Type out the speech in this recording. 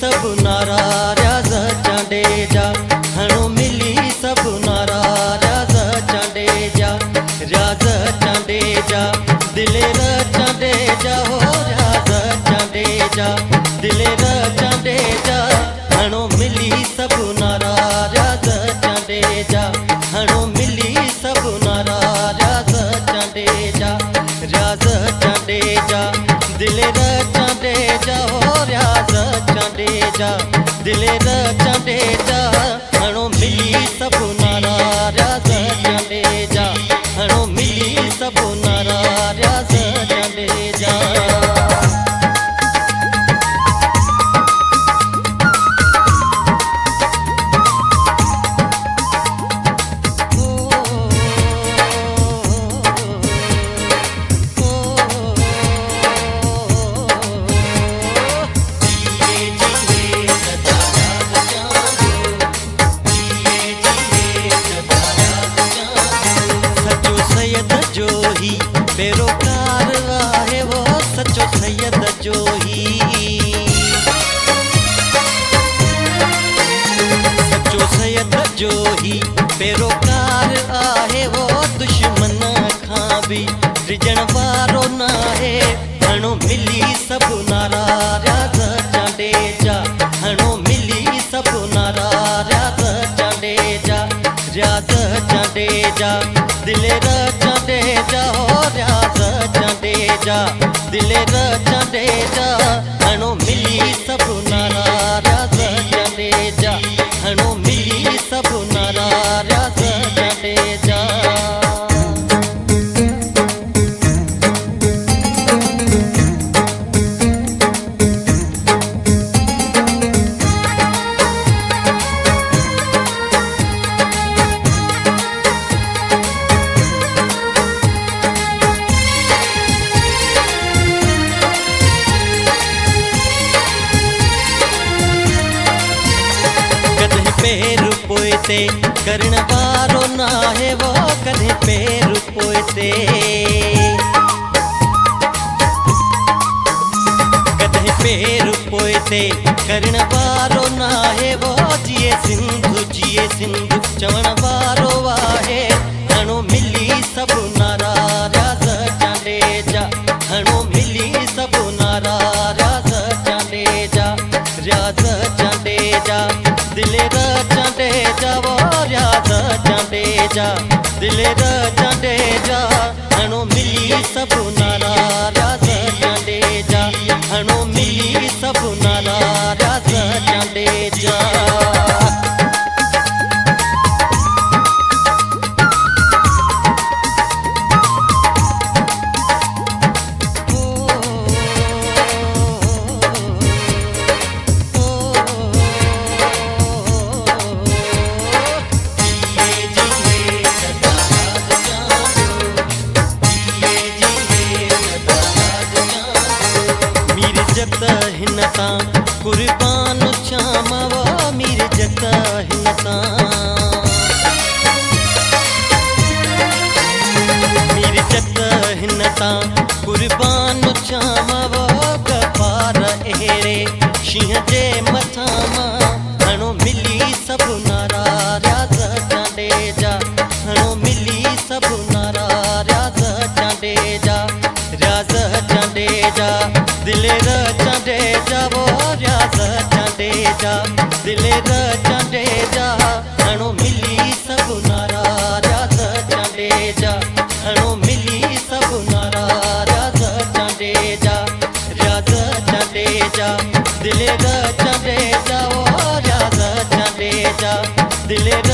सब नारा राज चांडे जा हणो मिली सब नारा राज चांडे जा राज चांडे जा दिलेर चांडे जा हो राज चांडे जा दिलेर चांडे जा हणो मिली सब नारा राज चांडे जा हणो मिली सब नारा राज चांडे जा राज चांडे जा दिलेर चांडे जा हो राज चांडे जा दिलेर चांडे जा हणो मिली सब नारा राज चांडे जा हणो मिली सब नारा राज चांडे जा पेरोकार आहे वो सचो सैयद जो ही सचो सैयद जो ही पेरोकार आहे वो दुश्मन खां भी रिजण वारो न है हणो मिली सब नारा राज चांडे जा हणो मिली सब नारा राज चांडे जा राज चांडे जा दिलेर चांडे जा हो राज चांडे जा दिलेर चांडे जा हणो मिली सब नारा राज चांडे जा हणो मिली सब नारा राज चांडे जा पैर पोएते करण वारो ना है वो कदे पैर पोएते कदे पैर पोएते करण वारो ना है वो जिए सिंधु चवण वारो वाहे हणो मिली सब नारा राज चांडे जा हणो मिली सब नारा राज चांडे जा राज चांडे जा दिलेर चांडे जा वो राज चांडे जा दिलेर चांडे जा हणो मिली सब नारा राज चांडे जा हणो मिली सब नारा राज चांडे जा हिन तां कुर्बान चामा वो मीर जत हिन तां मीर जत हिन तां कुर्बान चामा वो गफार एरे शींह जे मथां मां हणो मिली सब नारा राज चांडे जा हणो मिली सब नारा राज चांडे जा राज चांडे जा दिलेर चांडे जा वो राज चांडे जा दिलेर चांडे जा हणो मिली सब नारा राज चांडे जा हणो मिली सब नारा राज चांडे जा राज चांडे जा दिलेर चांडे जा वो राज चांडे जा दिलेर